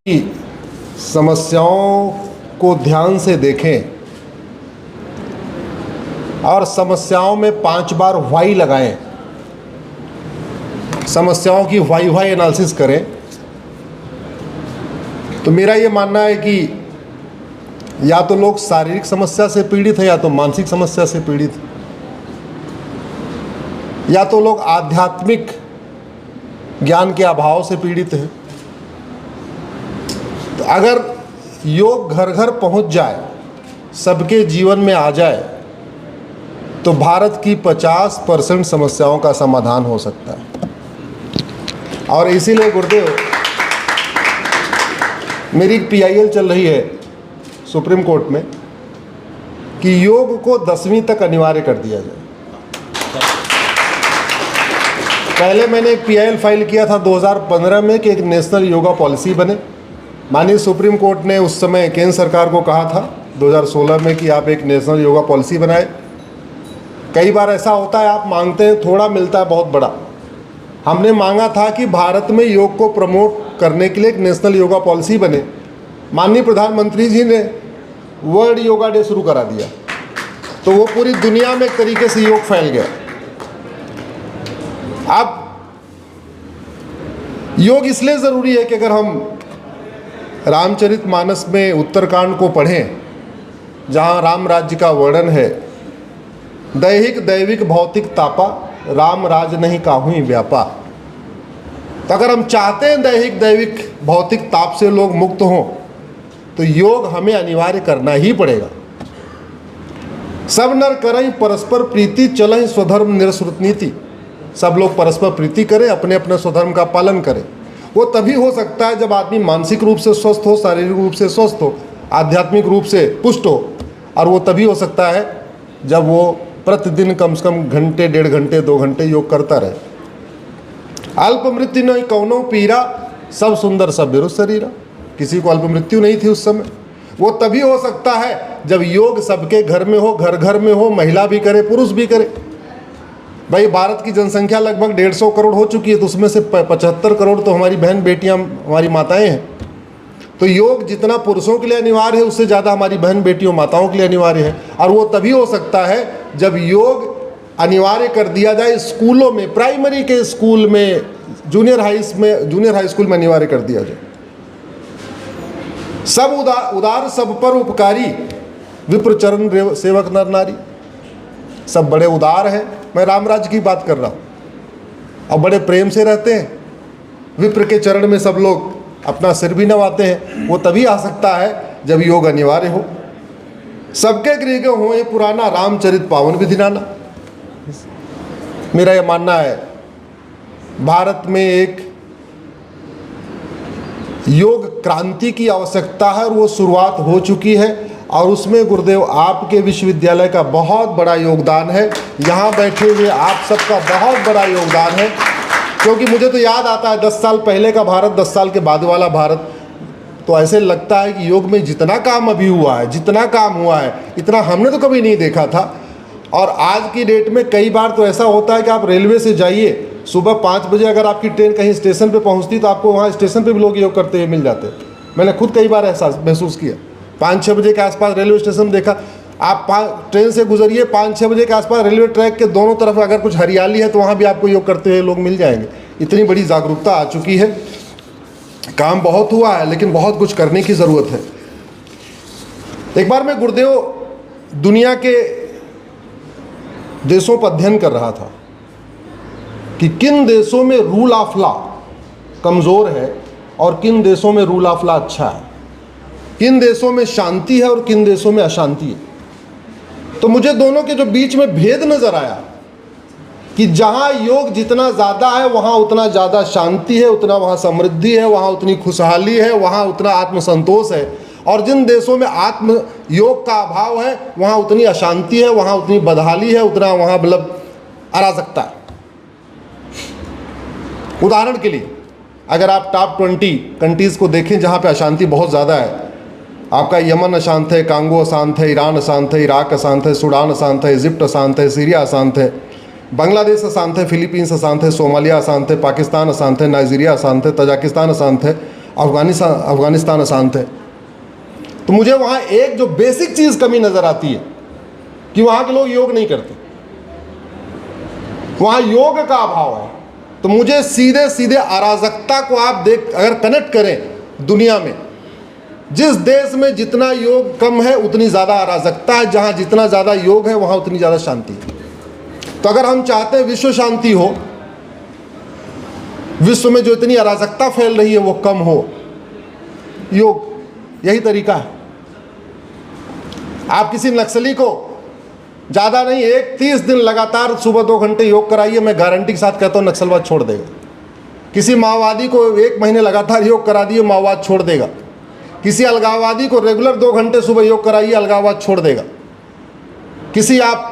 कि समस्याओं को ध्यान से देखें और समस्याओं में 5 बार व्हाई लगाएं, समस्याओं की व्हाई एनालिसिस करें। तो मेरा ये मानना है कि या तो लोग शारीरिक समस्या से पीड़ित है या तो मानसिक समस्या से पीड़ित है, या तो लोग आध्यात्मिक ज्ञान के अभाव से पीड़ित हैं। तो अगर योग घर घर पहुंच जाए, सबके जीवन में आ जाए, तो भारत की 50% समस्याओं का समाधान हो सकता है। और इसीलिए गुरुदेव, मेरी PIL चल रही है सुप्रीम कोर्ट में कि योग को 10वीं तक अनिवार्य कर दिया जाए। पहले मैंने एक PIL फाइल किया था 2015 में कि एक नेशनल योगा पॉलिसी बने। माननीय सुप्रीम कोर्ट ने उस समय केंद्र सरकार को कहा था 2016 में कि आप एक नेशनल योगा पॉलिसी बनाए। कई बार ऐसा होता है, आप मांगते हैं थोड़ा, मिलता है बहुत बड़ा। हमने मांगा था कि भारत में योग को प्रमोट करने के लिए एक नेशनल योगा पॉलिसी बने। माननीय प्रधानमंत्री जी ने वर्ल्ड योगा डे शुरू करा दिया, तो वो पूरी दुनिया में एक तरीके से योग फैल गया। अब योग इसलिए ज़रूरी है कि अगर हम रामचरितमानस में उत्तरकांड को पढ़ें, जहाँ राम राज्य का वर्णन है, दैहिक दैविक भौतिक तापा, राम राज नहीं काहुई व्यापा। तो अगर हम चाहते हैं दैहिक दैविक भौतिक ताप से लोग मुक्त हों, तो योग हमें अनिवार्य करना ही पड़ेगा। सब नर करई परस्पर प्रीति, चलई स्वधर्म निरश्रुत नीति। सब लोग परस्पर प्रीति करें, अपने अपने स्वधर्म का पालन करें। वो तभी हो सकता है जब आदमी मानसिक रूप से स्वस्थ हो, शारीरिक रूप से स्वस्थ हो, आध्यात्मिक रूप से पुष्ट हो। और वो तभी हो सकता है जब वो प्रतिदिन कम से कम घंटे, 1.5 घंटे, 2 घंटे योग करता रहे। अल्प मृत्यु नहीं कौनो पीरा, सब सुंदर सब बिरु शरीरा। किसी को अल्प मृत्यु नहीं थी उस समय। वो तभी हो सकता है जब योग सबके घर में हो, घर घर में हो, महिला भी करे, पुरुष भी करे। भाई, भारत की जनसंख्या लगभग 150 करोड़ हो चुकी है, तो उसमें से 75 करोड़ तो हमारी बहन बेटियां, हमारी माताएं हैं। तो योग जितना पुरुषों के लिए अनिवार्य है, उससे ज़्यादा हमारी बहन बेटियों, माताओं के लिए अनिवार्य है। और वो तभी हो सकता है जब योग अनिवार्य कर दिया जाए स्कूलों में, प्राइमरी के स्कूल में, जूनियर हाई स्कूल में अनिवार्य कर दिया जाए। सब उदार सब पर उपकारी, विप्र चरण सेवक नर नारी। सब बड़े उदार हैं, मैं रामराज की बात कर रहा हूँ, और बड़े प्रेम से रहते हैं। विप्र के चरण में सब लोग अपना सिर भी नवाते हैं। वो तभी आ सकता है जब योग अनिवार्य हो। सबके गृह हो ये पुराना, रामचरित पावन विधि नाना। मेरा यह मानना है भारत में एक योग क्रांति की आवश्यकता है, और वो शुरुआत हो चुकी है। और उसमें गुरुदेव आपके विश्वविद्यालय का बहुत बड़ा योगदान है। यहाँ बैठे हुए आप सबका बहुत बड़ा योगदान है, क्योंकि मुझे तो याद आता है 10 साल पहले का भारत, 10 साल के बाद वाला भारत। तो ऐसे लगता है कि योग में जितना काम अभी हुआ है, जितना काम हुआ है, इतना हमने तो कभी नहीं देखा था। और आज की डेट में कई बार तो ऐसा होता है कि आप रेलवे से जाइए, सुबह 5 बजे अगर आपकी ट्रेन कहीं स्टेशन पे पहुंचती, तो आपको वहाँ स्टेशन पे भी लोग योग करते हुए मिल जाते हैं। मैंने खुद कई बार एहसास महसूस किया। 5-6 बजे के आसपास रेलवे स्टेशन देखा। आप ट्रेन से गुजरिए, 5-6 बजे के आसपास रेलवे ट्रैक के दोनों तरफ अगर कुछ हरियाली है, तो वहाँ भी आपको योग करते हुए लोग मिल जाएंगे। इतनी बड़ी जागरूकता आ चुकी है। काम बहुत हुआ है, लेकिन बहुत कुछ करने की ज़रूरत है। एक बार मैं गुरुदेव दुनिया के देशों पर अध्ययन कर रहा था कि किन देशों में रूल ऑफ लॉ कमज़ोर है और किन देशों में रूल ऑफ लॉ अच्छा है, किन देशों में शांति है और किन देशों में अशांति है। तो मुझे दोनों के जो बीच में भेद नज़र आया कि जहाँ योग जितना ज़्यादा है, वहाँ उतना ज़्यादा शांति है, उतना वहाँ समृद्धि है, वहाँ उतनी खुशहाली है, वहाँ उतना आत्मसंतोष है। और जिन देशों में आत्म योग का अभाव है, वहाँ उतनी अशांति है, वहाँ उतनी बदहाली है, उतना वहाँ मतलब अराजकता है। उदाहरण के लिए अगर आप टॉप 20 कंट्रीज़ को देखें जहाँ पे अशांति बहुत ज़्यादा है, आपका यमन अशांत है, कांगो अशांत है, ईरान अशांत है, इराक अशांत है, सूडान अशांत है, इजिप्ट अशांत है, सीरिया अशांत है, बांग्लादेश अशांत है, फिलीपींस अशांत है, सोमालिया अशांत है, पाकिस्तान अशांत है, नाइजीरिया अशांत है, तजाकिस्तान अशांत है, अफगानिस्तान अशांत है। तो मुझे वहाँ एक जो बेसिक चीज़ कमी नज़र आती है कि वहाँ के लोग योग नहीं करते, वहाँ योग का अभाव है। तो मुझे सीधे सीधे अराजकता को आप अगर कनेक्ट करें दुनिया में, जिस देश में जितना योग कम है उतनी ज़्यादा अराजकता है, जहाँ जितना ज़्यादा योग है वहाँ उतनी ज़्यादा शांति है। तो अगर हम चाहते हैं विश्व शांति हो, विश्व में जो इतनी अराजकता फैल रही है वो कम हो, योग यही तरीका है। आप किसी नक्सली को ज़्यादा नहीं 30 दिन लगातार सुबह 2 घंटे योग कराइए, मैं गारंटी के साथ कहता हूँ नक्सलवाद छोड़ देगा। किसी माओवादी को 1 महीने लगातार योग करा दिए, माओवाद छोड़ देगा। किसी अलगाववादी को रेगुलर 2 घंटे सुबह योग कराइए, अलगाववाद छोड़ देगा। किसी आप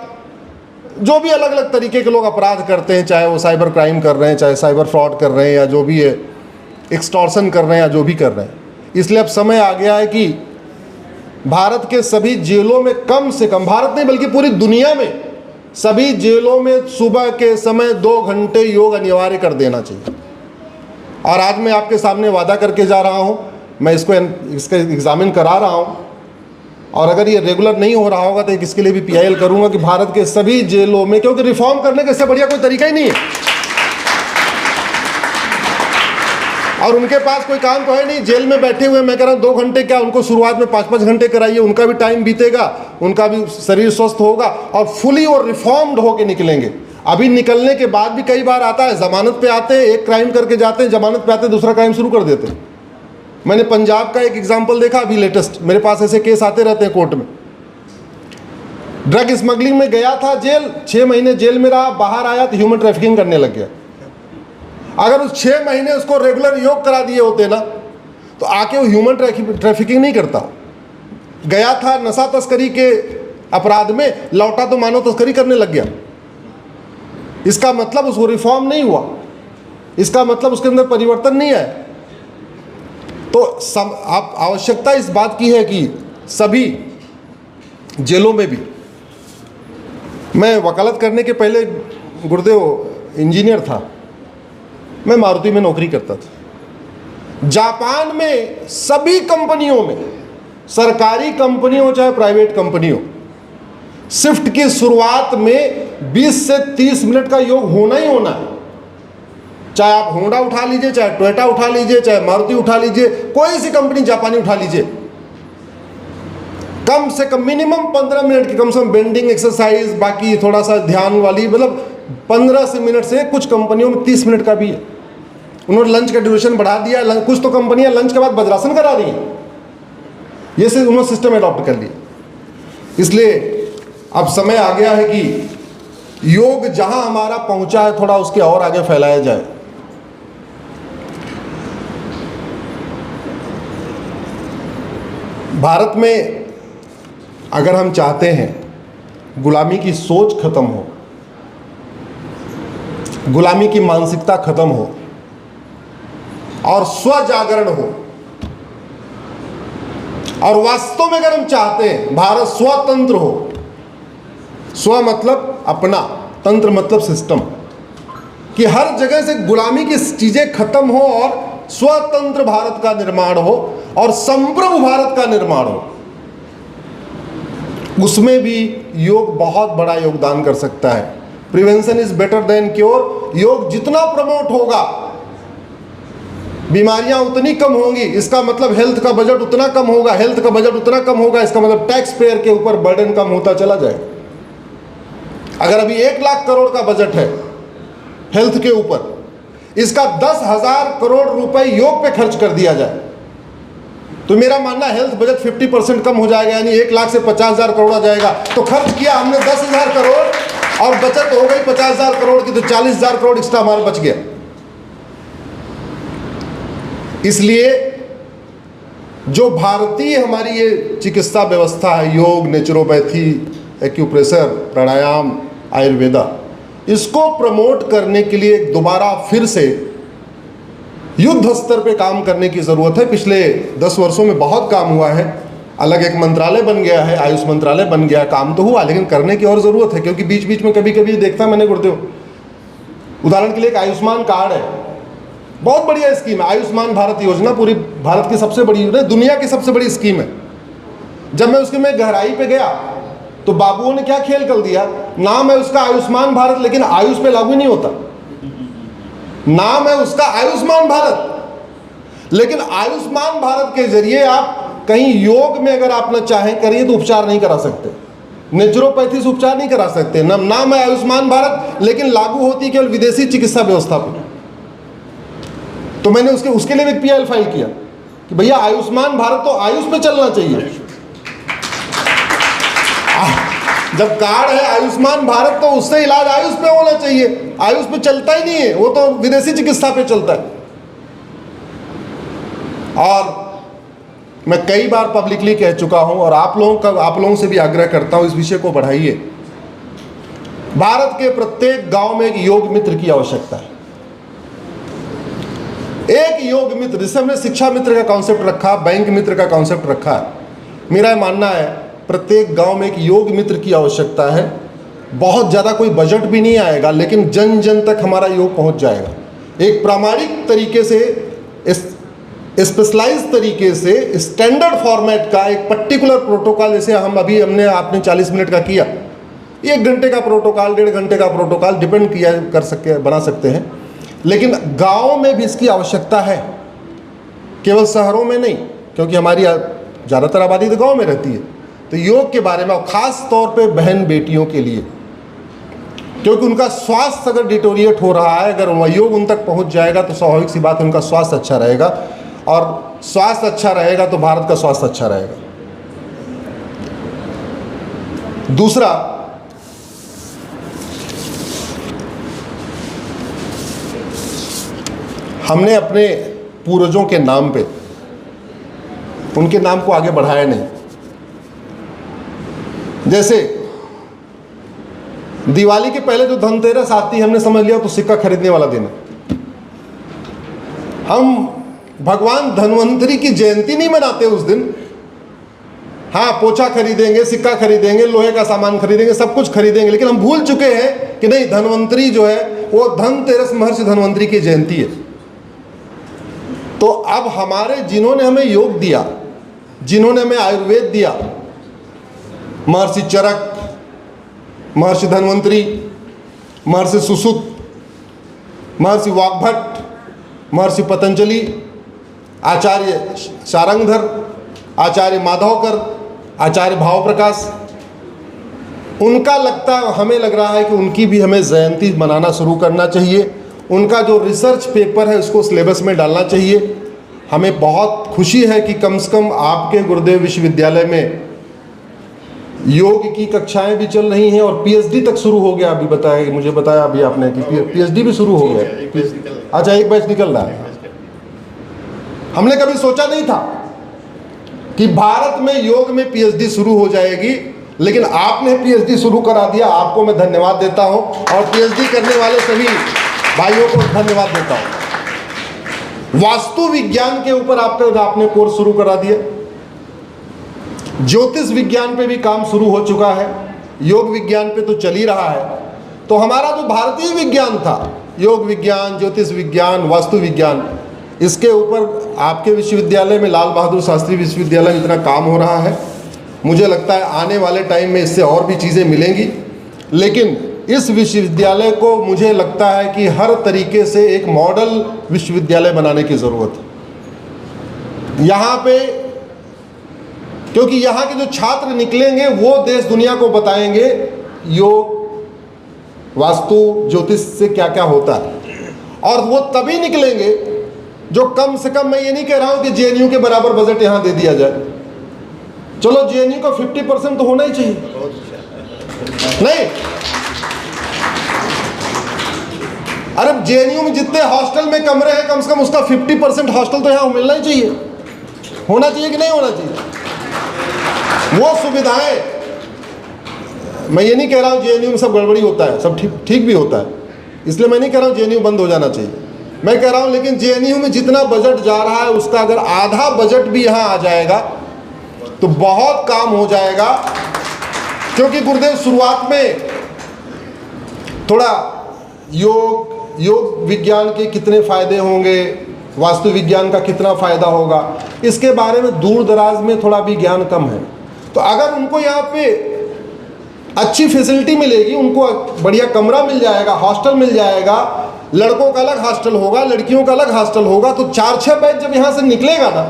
जो भी अलग अलग तरीके के लोग अपराध करते हैं, चाहे वो साइबर क्राइम कर रहे हैं, चाहे साइबर फ्रॉड कर रहे हैं, या जो भी है एक्सटॉर्शन कर रहे हैं, या जो भी कर रहे हैं, इसलिए अब समय आ गया है कि भारत के सभी जेलों में कम से कम, भारत नहीं बल्कि पूरी दुनिया में सभी जेलों में सुबह के समय 2 घंटे योग अनिवार्य कर देना चाहिए। और आज मैं आपके सामने वादा करके जा रहा हूँ, मैं इसका एग्जामिन करा रहा हूँ, और अगर ये रेगुलर नहीं हो रहा होगा तो इसके लिए भी PIL करूँगा कि भारत के सभी जेलों में, क्योंकि रिफॉर्म करने का इससे बढ़िया कोई तरीका ही नहीं है। और उनके पास कोई काम तो है नहीं, जेल में बैठे हुए, मैं कह रहा हूँ 2 घंटे क्या, उनको शुरुआत में 5-5 घंटे कराइए, उनका भी टाइम बीतेगा, उनका भी शरीर स्वस्थ होगा और फुली और रिफॉर्म्ड होके निकलेंगे। अभी निकलने के बाद भी कई बार आता है, जमानत पे आते हैं, एक क्राइम करके जाते हैं, जमानत पे आते हैं, दूसरा क्राइम शुरू कर देते हैं। मैंने पंजाब का एक एग्जाम्पल देखा अभी लेटेस्ट, मेरे पास ऐसे केस आते रहते हैं कोर्ट में। ड्रग स्मगलिंग में गया था जेल, 6 महीने जेल में रहा, बाहर आया तो ह्यूमन ट्रैफिकिंग करने लग गया। अगर उस 6 महीने उसको रेगुलर योग करा दिए होते ना, तो आके वो ह्यूमन ट्रैफिकिंग नहीं करता। गया था नशा तस्करी के अपराध में, लौटा तो मानव तस्करी करने लग गया। इसका मतलब उसको रिफॉर्म नहीं हुआ, इसका मतलब उसके अंदर परिवर्तन नहीं आया। तो आप आवश्यकता इस बात की है कि सभी जेलों में भी, मैं वकालत करने के पहले गुरुदेव इंजीनियर था, मैं मारुति में नौकरी करता था। जापान में सभी कंपनियों में, सरकारी कंपनियों चाहे प्राइवेट कंपनियों, शिफ्ट की शुरुआत में 20 से 30 मिनट का योग होना ही होना है। चाहे आप होंडा उठा लीजिए, चाहे टोयोटा उठा लीजिए, चाहे मारुति उठा लीजिए, कोई सी कंपनी जापानी उठा लीजिए, कम से कम मिनिमम 15 मिनट की कम से कम बेंडिंग एक्सरसाइज, बाकी थोड़ा सा ध्यान वाली, मतलब 15 से मिनट से, कुछ कंपनियों में 30 मिनट का भी है। उन्होंने लंच का ड्यूरेशन बढ़ा दिया, कुछ तो कंपनियां लंच के बाद वज्रासन करा रही हैं, ये से उन्होंने सिस्टम अडॉप्ट कर लिया। इसलिए अब समय आ गया है कि योग जहां हमारा पहुंचा है थोड़ा उसके और आगे फैलाया जाए। भारत में अगर हम चाहते हैं गुलामी की सोच खत्म हो, गुलामी की मानसिकता खत्म हो और स्वजागरण हो, और वास्तव में अगर हम चाहते हैं भारत स्वतंत्र हो, स्व मतलब अपना, तंत्र मतलब सिस्टम, कि हर जगह से गुलामी की चीजें खत्म हो और स्वतंत्र भारत का निर्माण हो और संप्रभु भारत का निर्माण हो, उसमें भी योग बहुत बड़ा योगदान कर सकता है। Prevention is better than cure. योग जितना प्रमोट होगा बीमारियां उतनी कम होंगी, इसका मतलब हेल्थ का बजट उतना कम होगा, हेल्थ का बजट उतना कम होगा, इसका मतलब टैक्स पेयर के ऊपर बर्डन कम होता चला जाएगा। अगर अभी 1 लाख करोड़ का बजट है हेल्थ के ऊपर, इसका 10,000 करोड़ रुपए योग पे खर्च कर दिया जाए तो मेरा मानना हेल्थ बजट 50% कम हो जाएगा, यानी 1 लाख से 50,000 करोड़ आ जाएगा। तो खर्च किया हमने 10,000 करोड़ और बचत हो गई 50,000 करोड़ की, तो 40,000 करोड़ एक्स्ट्रा हमारा बच गया। इसलिए जो भारतीय हमारी ये चिकित्सा व्यवस्था है, योग, नेचुरोपैथी, एक्यूप्रेशर, प्राणायाम, आयुर्वेदा, इसको प्रमोट करने के लिए दोबारा फिर से युद्ध स्तर पे काम करने की ज़रूरत है। पिछले 10 वर्षों में बहुत काम हुआ है, अलग एक मंत्रालय बन गया है, आयुष मंत्रालय बन गया, काम तो हुआ, लेकिन करने की और ज़रूरत है। क्योंकि बीच बीच में कभी कभी देखता मैंने गुरुदेव, उदाहरण के लिए एक आयुष्मान कार्ड है, बहुत बढ़िया स्कीम है। आयुष्मान भारत योजना पूरी भारत की सबसे बड़ी, दुनिया की सबसे बड़ी स्कीम है। जब मैं उसकी गहराई पे गया तो बाबुओं ने क्या खेल कर दिया, नाम है उसका आयुष्मान भारत, लेकिन आयुष पे लागू नहीं होता। नाम है उसका आयुष्मान भारत, लेकिन आयुष्मान भारत के जरिए आप कहीं योग में अगर आप न चाहें करिए तो उपचार नहीं करा सकते, नेचुरोपैथी से उपचार नहीं करा सकते। नाम है आयुष्मान भारत, लेकिन लागू होती केवल विदेशी चिकित्सा व्यवस्था पर। तो मैंने उसके लिए एक PIL फाइल किया कि भैया आयुष्मान भारत तो आयुष पे चलना चाहिए। जब कार्ड है आयुष्मान भारत तो उससे इलाज आयुष पे होना चाहिए, आयुष पे चलता ही नहीं है, वो तो विदेशी चिकित्सा पे चलता है। और मैं कई बार पब्लिकली कह चुका हूं और आप लोगों से भी आग्रह करता हूं, इस विषय को बढ़ाइए। भारत के प्रत्येक गांव में एक योग मित्र की आवश्यकता है। एक योग मित्र, जिसे हमने शिक्षा मित्र का कॉन्सेप्ट रखा, बैंक मित्र का कॉन्सेप्ट रखा है। मेरा मानना है प्रत्येक गांव में एक योग मित्र की आवश्यकता है। बहुत ज़्यादा कोई बजट भी नहीं आएगा, लेकिन जन जन तक हमारा योग पहुंच जाएगा। एक प्रामाणिक तरीके से, स्पेशलाइज तरीके से, स्टैंडर्ड फॉर्मेट का एक पर्टिकुलर प्रोटोकॉल, जैसे हमने आपने 40 मिनट का किया, 1 घंटे का प्रोटोकॉल, 1.5 घंटे का प्रोटोकॉल डिपेंड बना सकते हैं। लेकिन गाँव में भी इसकी आवश्यकता है, केवल शहरों में नहीं, क्योंकि हमारी ज़्यादातर आबादी तो गाँव में रहती है। तो योग के बारे में, और ख़ास तौर पे बहन बेटियों के लिए, क्योंकि उनका स्वास्थ्य अगर डिटोरिएट हो रहा है, अगर वह योग उन तक पहुंच जाएगा तो स्वाभाविक सी बात है उनका स्वास्थ्य अच्छा रहेगा, और स्वास्थ्य अच्छा रहेगा तो भारत का स्वास्थ्य अच्छा रहेगा। दूसरा, हमने अपने पूर्वजों के नाम पे उनके नाम को आगे बढ़ाया नहीं। जैसे दिवाली के पहले जो धनतेरस आती है, हमने समझ लिया तो सिक्का खरीदने वाला दिन है। हम भगवान धन्वंतरी की जयंती नहीं मनाते उस दिन। हाँ, पोछा खरीदेंगे, सिक्का खरीदेंगे, लोहे का सामान खरीदेंगे, सब कुछ खरीदेंगे, लेकिन हम भूल चुके हैं कि नहीं, धन्वंतरी जो है वो धनतेरस महर्षि धन्वंतरी की जयंती है। तो अब हमारे, जिन्होंने हमें योग दिया, जिन्होंने हमें आयुर्वेद दिया, महर्षि चरक, महर्षि धन्वंतरी, महर्षि सुश्रुत, महर्षि वाग्भट, महर्षि पतंजलि, आचार्य शारंगधर, आचार्य माधवकर, आचार्य भावप्रकाश, हमें लग रहा है कि उनकी भी हमें जयंती मनाना शुरू करना चाहिए। उनका जो रिसर्च पेपर है उसको सिलेबस में डालना चाहिए। हमें बहुत खुशी है कि कम से कम आपके गुरुदेव विश्वविद्यालय में योग की कक्षाएं भी चल रही हैं और PhD तक शुरू हो गया। मुझे बताया अभी आपने कि PhD भी शुरू हो गया। अच्छा, एक बैच निकल रहा है। हमने कभी सोचा नहीं था कि भारत में योग में PhD शुरू हो जाएगी, लेकिन आपने PhD शुरू करा दिया। आपको मैं धन्यवाद देता हूं और PhD करने वाले सभी भाइयों को धन्यवाद देता हूं। वास्तु विज्ञान के ऊपर आपने कोर्स शुरू करा दिया। ज्योतिष विज्ञान पे भी काम शुरू हो चुका है, योग विज्ञान पे तो चल ही रहा है। तो हमारा जो भारतीय विज्ञान था, योग विज्ञान, ज्योतिष विज्ञान, वास्तु विज्ञान, इसके ऊपर आपके विश्वविद्यालय में, लाल बहादुर शास्त्री विश्वविद्यालय में इतना काम हो रहा है। मुझे लगता है आने वाले टाइम में इससे और भी चीज़ें मिलेंगी। लेकिन इस विश्वविद्यालय को मुझे लगता है कि हर तरीके से एक मॉडल विश्वविद्यालय बनाने की ज़रूरत है यहाँ पे, क्योंकि यहाँ के जो छात्र निकलेंगे वो देश दुनिया को बताएंगे योग, वास्तु, ज्योतिष से क्या क्या होता है। और वो तभी निकलेंगे जो कम से कम, मैं ये नहीं कह रहा हूँ कि JNU के बराबर बजट यहाँ दे दिया जाए। चलो JNU का 50% तो होना ही चाहिए, नहीं? अरे JNU में जितने हॉस्टल में कमरे हैं, कम से कम उसका 50% हॉस्टल तो यहाँ मिलना ही चाहिए। होना चाहिए कि नहीं होना चाहिए? वो सुविधाएं, मैं ये नहीं कह रहा हूँ JNU में सब गड़बड़ी होता है, सब ठीक भी होता है, इसलिए मैं नहीं कह रहा हूँ JNU बंद हो जाना चाहिए। मैं कह रहा हूँ लेकिन JNU में जितना बजट जा रहा है उसका अगर आधा बजट भी यहाँ आ जाएगा तो बहुत काम हो जाएगा। क्योंकि गुरुदेव शुरुआत में थोड़ा योग, योग विज्ञान के कितने फायदे होंगे, वास्तु विज्ञान का कितना फायदा होगा, इसके बारे में दूर दराज में थोड़ा भी ज्ञान कम है। तो अगर उनको यहाँ पे अच्छी फैसिलिटी मिलेगी, उनको बढ़िया कमरा मिल जाएगा, हॉस्टल मिल जाएगा, लड़कों का अलग हॉस्टल होगा, लड़कियों का अलग हॉस्टल होगा, तो 4-6 बैच जब यहाँ से निकलेगा ना,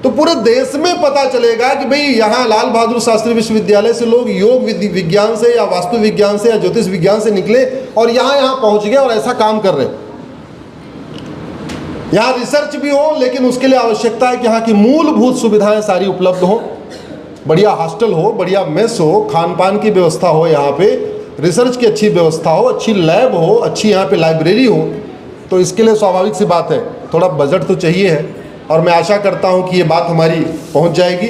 तो पूरे देश में पता चलेगा कि भाई यहाँ लाल बहादुर शास्त्री विश्वविद्यालय से लोग योग विज्ञान से या वास्तु विज्ञान से या ज्योतिष विज्ञान से निकले और यहाँ पहुँच गए और ऐसा काम कर रहे। यहाँ रिसर्च भी हो, लेकिन उसके लिए आवश्यकता है कि यहाँ की मूलभूत सुविधाएं सारी उपलब्ध हो, बढ़िया हॉस्टल हो, बढ़िया मेस हो, खान पान की व्यवस्था हो, यहाँ पे रिसर्च की अच्छी व्यवस्था हो, अच्छी लैब हो, अच्छी यहाँ पे लाइब्रेरी हो। तो इसके लिए स्वाभाविक सी बात है थोड़ा बजट तो चाहिए है, और मैं आशा करता हूँ कि ये बात हमारी पहुँच जाएगी।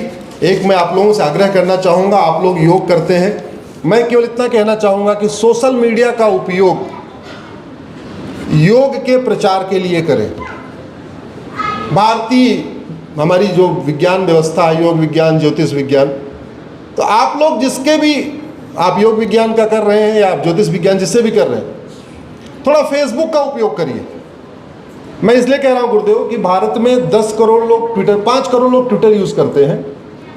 एक मैं आप लोगों से आग्रह करना चाहूँगा, आप लोग योग करते हैं, मैं केवल इतना कहना चाहूँगा कि सोशल मीडिया का उपयोग योग के प्रचार के लिए करें। भारतीय हमारी जो विज्ञान व्यवस्था है, योग विज्ञान, ज्योतिष विज्ञान, तो आप लोग जिसके भी आप योग विज्ञान का कर रहे हैं या आप ज्योतिष विज्ञान जिससे भी कर रहे हैं, थोड़ा फेसबुक का उपयोग करिए। मैं इसलिए कह रहा हूँ गुरुदेव कि भारत में 10 करोड़ लोग ट्विटर, 5 करोड़ लोग ट्विटर यूज़ करते हैं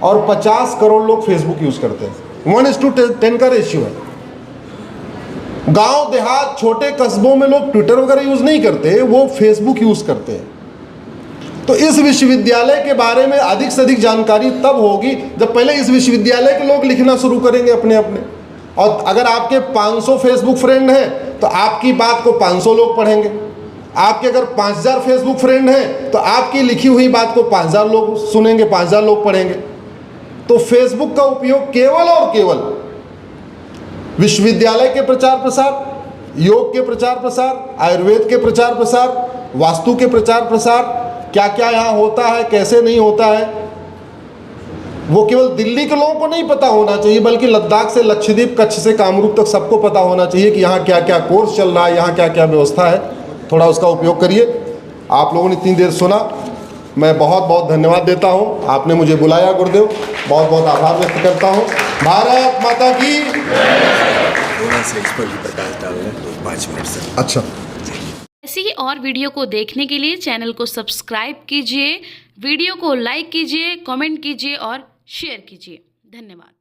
और 50 करोड़ लोग फेसबुक यूज़ करते हैं। 1:10 का रेशियो है। गांव देहात छोटे कस्बों में लोग ट्विटर वगैरह यूज़ नहीं करते, वो फेसबुक यूज़ करते हैं। तो इस विश्वविद्यालय के बारे में अधिक से अधिक जानकारी तब होगी जब पहले इस विश्वविद्यालय के लोग लिखना शुरू करेंगे अपने अपने। और अगर आपके 500 फेसबुक फ्रेंड हैं तो आपकी बात को 500 लोग पढ़ेंगे। आपके अगर 5000 फेसबुक फ्रेंड हैं तो आपकी लिखी हुई बात को 5000 लोग सुनेंगे, 5000 लोग पढ़ेंगे। तो फेसबुक का उपयोग केवल और केवल विश्वविद्यालय के प्रचार प्रसार, योग के प्रचार प्रसार, आयुर्वेद के प्रचार प्रसार, वास्तु के प्रचार प्रसार, क्या क्या यहाँ होता है, कैसे नहीं होता है, वो केवल दिल्ली के लोगों को नहीं पता होना चाहिए, बल्कि लद्दाख से लक्षद्वीप, कच्छ से कामरूप तक सबको पता होना चाहिए कि यहाँ क्या क्या कोर्स चल रहा है, यहाँ क्या क्या व्यवस्था है। थोड़ा उसका उपयोग करिए। आप लोगों ने इतनी देर सुना, मैं बहुत बहुत धन्यवाद देता हूँ। आपने मुझे बुलाया गुरुदेव, बहुत बहुत आभार व्यक्त करता हूँ। भारत माता की। थोड़ा सा इस पर भी प्रकाश डाल रहे हैं 5 मिनट से। अच्छा, ऐसी ही और वीडियो को देखने के लिए चैनल को सब्सक्राइब कीजिए, वीडियो को लाइक कीजिए, कमेंट कीजिए और शेयर कीजिए। धन्यवाद।